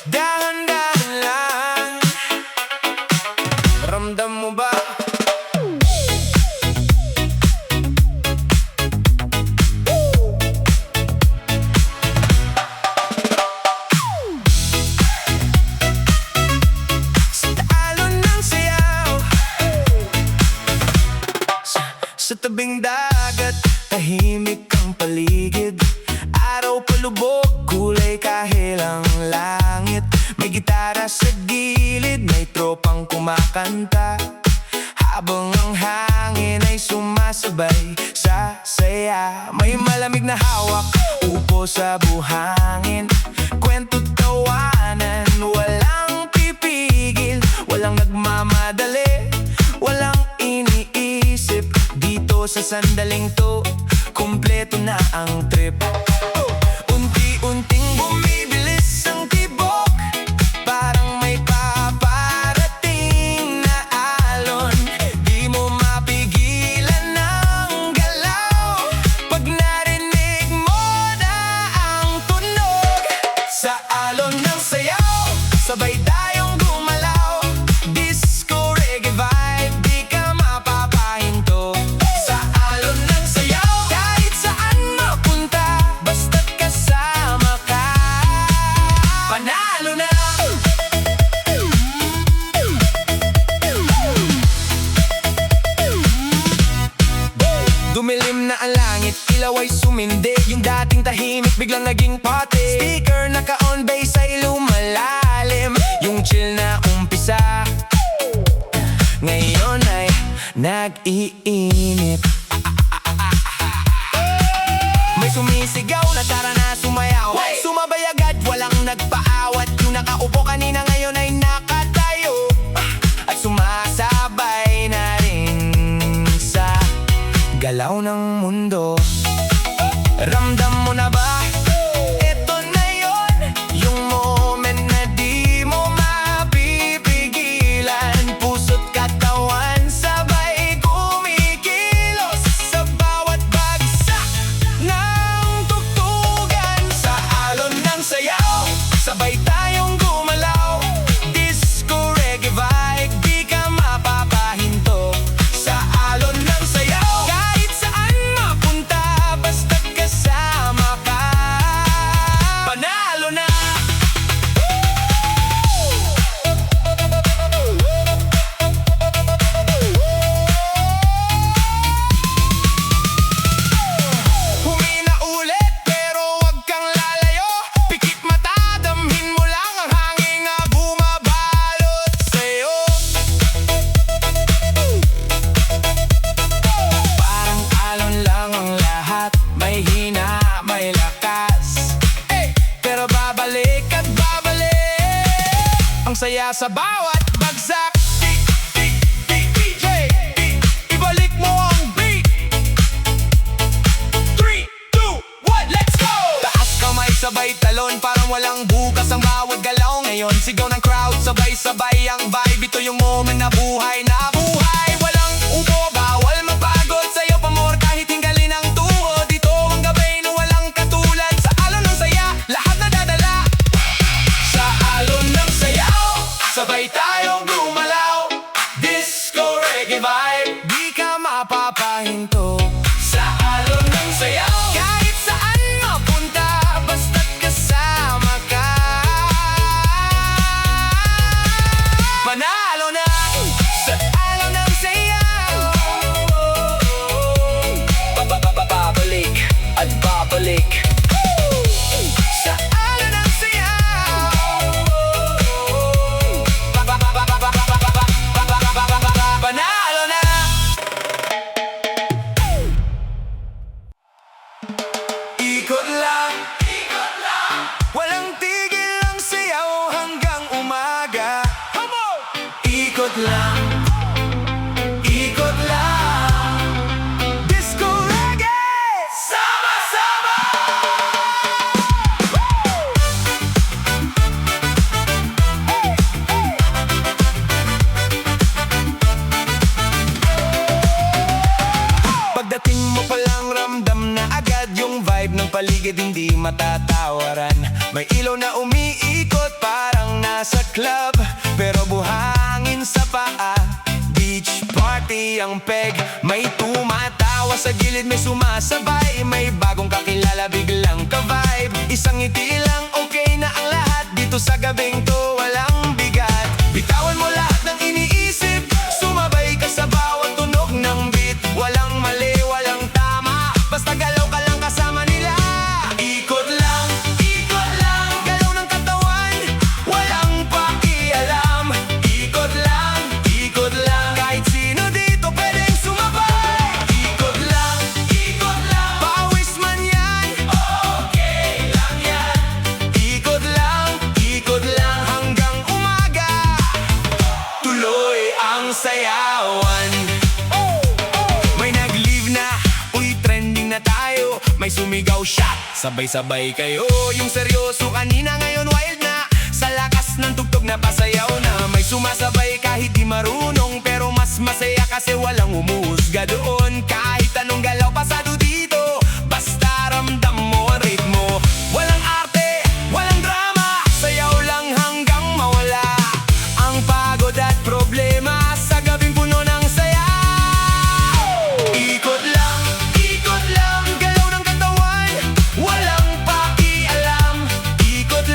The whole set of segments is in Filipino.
Dahan-dahan lang, ramdam mo ba? Sa tabing dagat, tahimik ang paligid. Araw palubog, kulay kahilang langit. May gitara sa gilid, may tropang kumakanta, habang ang hangin ay sumasabay sa saya. May malamig na hawak, upo sa buhangin. Kwento tawanan, walang pipigil. Walang nagmamadali, walang iniisip. Dito sa sandaling to, kumpleto na ang trip. Unti-unting bumibilis ang tibok, parang may paparating na alon. Di mo mapigilan ang galaw, pag narinig mo na ang tunog. Sa alon ng sayaw, sabay tayong gumalaw. Disco reggae vibe, di ka mapapahinto. Sa alon ng sayaw, kahit saan mapunta, basta't kasama ka, panalo na. Dumilim na ang langit, ilaw ay sumindi. Yung dating tahimik biglang naging party. Speaker naka-on, bass ay lumalalim. Yung chill na umpisa, ngayon ay nag-iinit. May sumisigaw na tara na sumayaw. Sumabay agad, walang nagpaawat. Yung nakaupo kanina ngayon ay nakatayo, at sumasabay na rin sa galaw ng mundo. Ramdam mo na ba? Ito na yun, yung moment na di mo mapipigilan. Puso't katawan sabay kumikilos sa bawat bagsak ng tugtugan. Sa alon ng sayaw, sabay tayong gumalaw. Disco reggae vibe, di ka mapapahinto. Sa alon ng sayaw, kahit saan mapunta, basta't kasama ka, panalo na. Humina ulit, pero wag kang lalayo. Pikit mata, damhin mo lang ang hangin na bumabalot sa'yo. Parang alon lang ang lahat, may hina, may lakas. Pero babalik at babalik, ang saya sa bawat bagsak. DJ, ibalik mo ang beat. 3, 2, 1, let's go! Taas kamay, sabay talon, parang walang bukas ang bawat galaw. Ngayon sigaw ng crowd, sabay-sabay ang vibe. Ito yung moment na buhay na buhay. Walang ubo, bawal mapagod sa'yo pa more, kahit hinggalin ang tuhod. Dito ang gabay na walang katulad. Sa alon ng saya, lahat na dadala. Sa alon ng sayaw, sabay tayong gumalaw. Disco reggae vibe, di ka mapapahinto. Sa alon ng sayaw, kahit saan mapunta, basta't kasama ka, panalo na. Sa alon ng sayaw, babalik at babalik. Sa alon ng sayaw, panalo na. Ikot lang, walang tigil ang sayaw hanggang umaga. Ikot lang, ikot lang. Disco reggae, sama-sama. Pagdating mo palang ramdam na agad paligid hindi matatawaran. May ilaw na umiikot parang nasa club, pero buhangin sa paa. Beach party ang peg, may tumatawa sa gilid, may sumasabay. May bagong kakilala, biglang ka-vibe. Isang ngiti lang, okay na ang lahat. Dito sa gabing to, walang bigat. Bitawan mo lahat ng iniisip, sumabay ka sa bawat tunog ng beat. Walang mali, walang tama, basta galaw ka lang kasama nila. Ikot lang, galaw ng katawan, walang pakialam. Ikot lang, kahit sino dito pwedeng sumabay. Ikot lang, pawis man yan, okay lang yan. Ikot lang, hanggang umaga, tuloy ang sayawan. May nag-leave na, uy trending na tayo. May sumigaw shot, sabay-sabay kayo. Yung seryoso kanina ngayon wild na, sa lakas ng tugtog na pasayaw na. May sumasabay kahit di marunong, pero mas masaya kasi walang humuhusga doon. Kahit anong galaw pasado dito, basta ramdam mo ang ritmo. Walang arte, walang drama, sayaw lang hanggang mawala ang pagod at problema sa gabing puno ng saya. Ikot lang, galaw ng katawan, walang pakialam. Ikot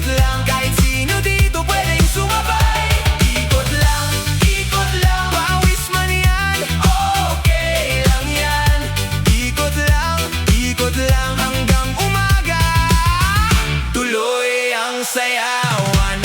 lang, kahit sino dito pwedeng sumabay. Ikot lang, pawis man yan, okay lang yan. Ikot lang, hanggang umaga, tuloy ang sayawan.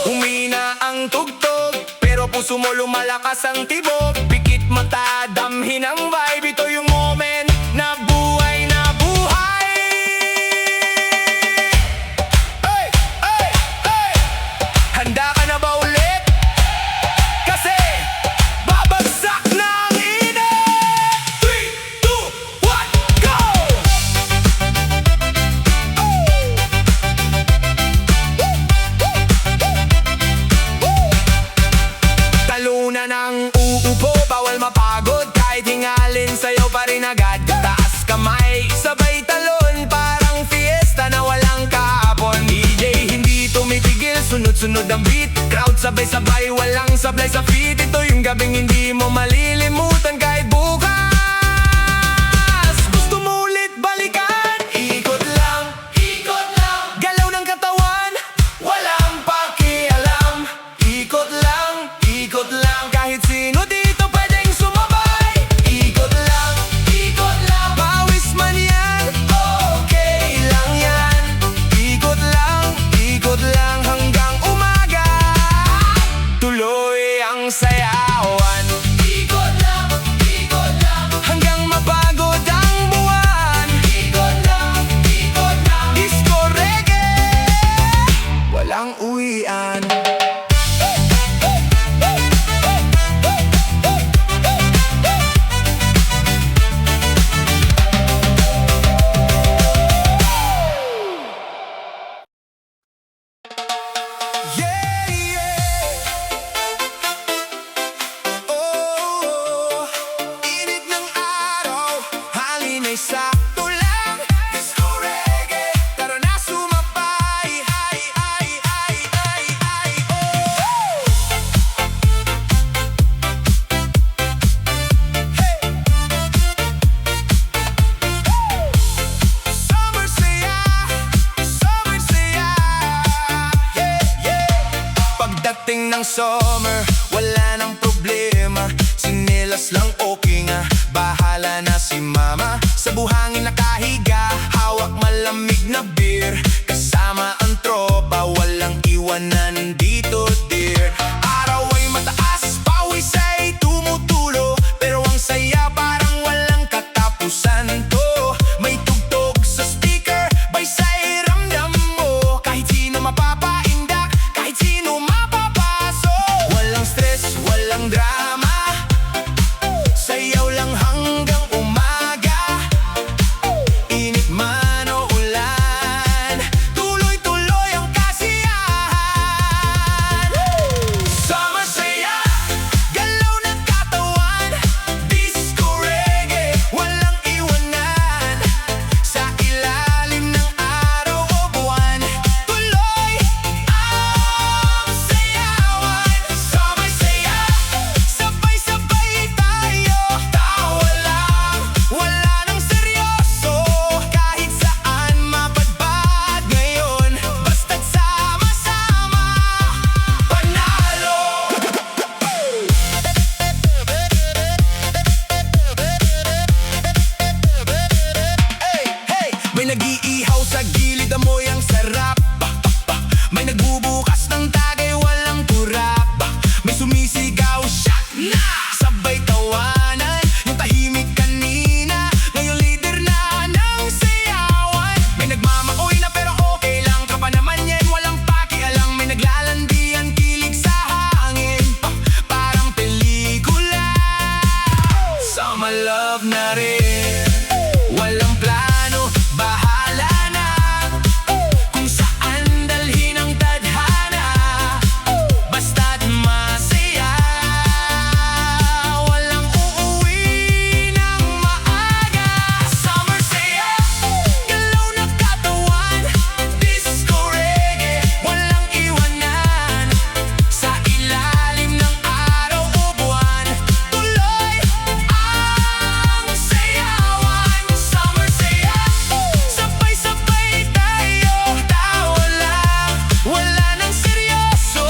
Humina ang tugtog, pero puso mo lumalakas ang tibok. Pikit mata, damhin ang vibe. Ito yung moment na buhay na buhay. Hey! Handa ka na ba ulit? Kasi babagsak na ang init. 3, 2, 1, go! Talunan ng uupo, bawal mapagod. Kahit hingalin, sayaw pa rin agad. Taas kamay, sabay talon, parang fiesta na walang kahapon. DJ hindi tumitigil, sunod-sunod ang beat. Crowd sabay-sabay, walang sablay sa feet. Ito yung gabing hindi mo malilimutan kahit bukas. Gusto mo ulit balikan? Ikot lang, galaw ng katawan, walang pakialam. Ikot lang, kahit sino dito pwedeng sumabay. Ikot lang, pawis man yan, okay lang yan. Ikot lang, hanggang umaga, tuloy ang sayawan. Ikot lang, hanggang mapagod ang buwan. Ikot lang, disco reggae, walang uwian. Init ng araw, halin ay sakto lang. Disco reggae, tara na sumabay. Summer saya, pagdating ng summer, wala nang problema. Sinilas lang okay nga, bahala na si mama. Sa buhangin nakahiga, hawak malamig na beer. Kasama ang tropa, walang iwanan dito dear. Araw ay mataas, pawis ay tumutulo, pero ang saya parang walang katapusan to. May tugtog sa speaker, baysay ramdam mo. Kahit sino mapapaindak, kahit sino mapapasok. Walang stress, walang drama, sayaw lang hanggang umaga. Init man o ulan, tuloy-tuloy Ihaw sa gilid, amoy ang sarap. May nagbubukas ng tagay, walang turap. May sumisigaw, shot na! Sabay tawanan, yung tahimik kanina ngayon leader na ng sayawan. May nagmamaoy na pero okay lang, ka pa naman yan, walang pakialam. May naglalandian, kilig sa hangin, parang pelikula. Sama love na rin, walang plano, bahala na kung saan dalhin ang tadhana. Basta't masaya, walang uuwi ng maaga. Summer saya, galaw na katawan, disco reggae, walang iwanan. Sa ilalim ng araw o buwan, tuloy ang sayawan. Summer saya, sabay-sabay tayo, tawa lang, wala nang seryoso.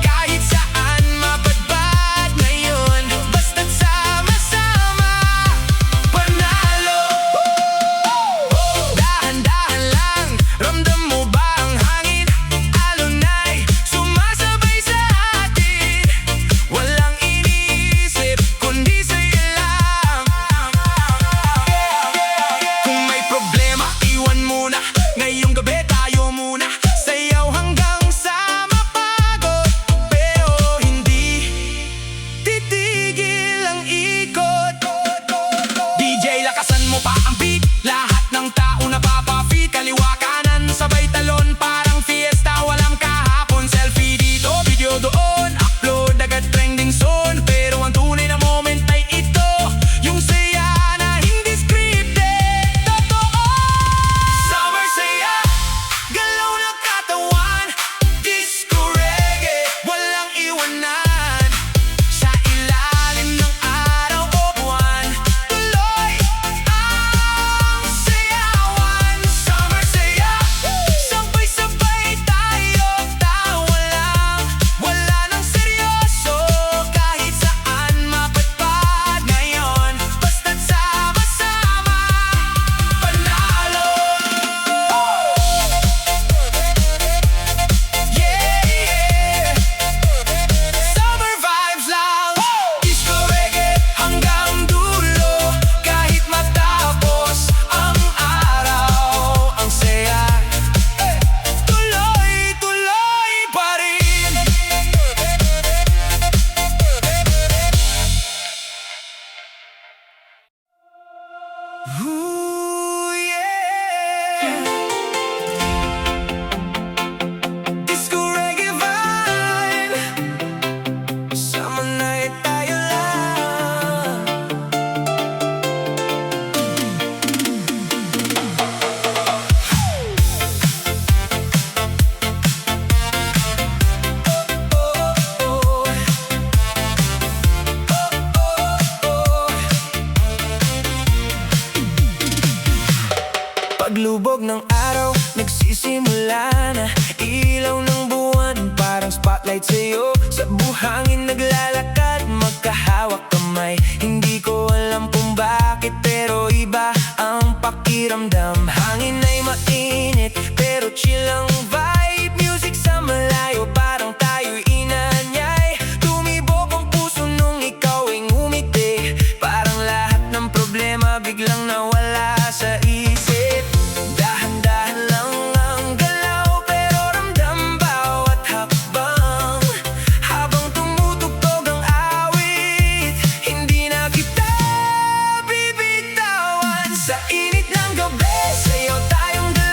Kahit saan mapadpad ngayon, basta't sama-sama panalo. Dahan-dahan lang, ramdam mo ba ang hangin? Alunay, sumasabay sa atin, walang iniisip kundi saya lang. Kung may problema, iwan muna, ngayong gabi tayo muna. Sayaw hanggang sa mapagod, pero hindi titigil ang ikot. DJ, lakasan mo pa ang beat, lahat ng tao napapafeed. Kaliwa kanan, sabay talon, parang fiesta, walang kahapon. Selfie dito, video doon, upload agad trending soon. Pero ang tunay na moment ay ito, yung saya na hindi scripted, totoo. Summer saya, galaw na katawan, disco reggae, walang iwanan. Sa ilalim ng araw o buwan, tuloy ang sayawan. Summer saya, sabay-sabay tayo, tawa lang, wala nang seryoso. Kahit saan mapadpad ngayon, basta't sama-sama panalo. Yeah, summer vibes lang, disco reggae hanggang dulo. Kahit matapos ang araw, ang saya tuloy-tuloy pa rin. Ooh, yeah. Disco reggae vibe, summer night tayo lang. Paglubog ng araw, nagsisimula na ilaw ng buwan, parang spotlight sa'yo. Sa buhangin naglalakad, magkahawak kamay. Hindi ko alam kung bakit, pero iba ang pakiramdam. Hangin ay mainit, pero chill ang vibe. Music sa malayo, parang tayo'y inanyay. Tumibok ang puso nung ikaw ay ngumiti, parang lahat ng problema biglang nawala sa isip. Dahan-dahan lang ang galaw, pero ramdam bawat hakbang. Habang tumutugtog ang awit, hindi na kita bibitawan. Sa init ng gabi, sayaw tayong dalawa.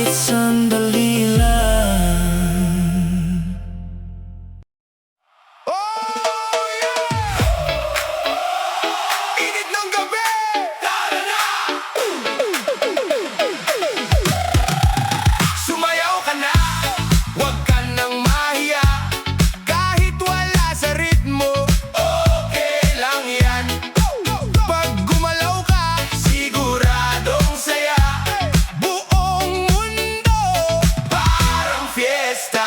Kahit sandali lang. Oh yeah! Init ng gabi! Tara na! Sumayaw ka na, huwag ka nang mahiya. Kahit wala sa ritmo, okay lang yan. Pag gumalaw ka, siguradong saya. Buong mundo, parang fiesta.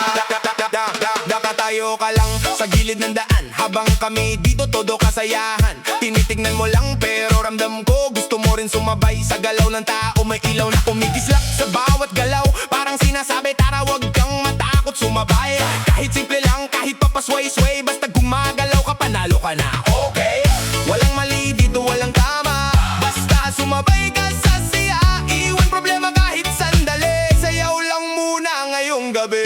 Nakatayo ka lang sa gilid ng daan, habang kami dito todo kasayahan. Tinitignan mo lang pero ramdam ko gusto mo rin sumabay sa galaw ng tao. May ilaw na kumikislap sa bawat galaw, parang sinasabi tara wag kang matakot sumabay. Kahit simple lang, kahit papasway-sway, basta gumagalaw ka panalo ka na. Okay, walang mali dito, walang tama, basta sumabay ka sa siya. Iwan problema kahit sandali, sayaw lang muna ngayong gabi.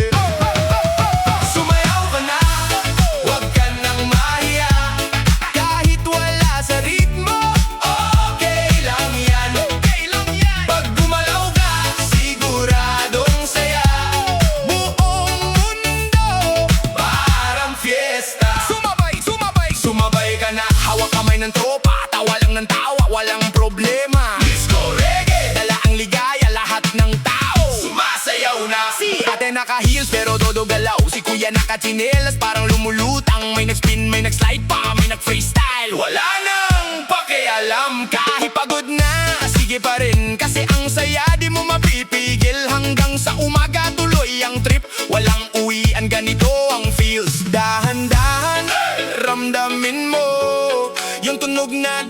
Sumayaw ka na, huwag ka nang mahiya. Kahit wala sa ritmo, okay lang yan. Pag gumalaw ka, siguradong saya. Buong mundo, parang fiesta. Sumabay ka na, hawak kamay ng tropa, tawa lang ng tawa, walang problema. Disco reggae, dala ang ligaya, lahat ng tao sumasayaw na. Si ate naka-heels pero todo galaw, si kuya naka-chinelas parang lumulutang. May nag-spin, may nag-slide pa, may nag-freestyle. Wala nang pakialam, kahit pagod na, sige pa rin. Kasi ang saya di mo mapipigil, hanggang sa umaga tuloy ang trip. Walang uwian, ganito ang feels. Dahan-dahan, ramdamin mo yung tunog na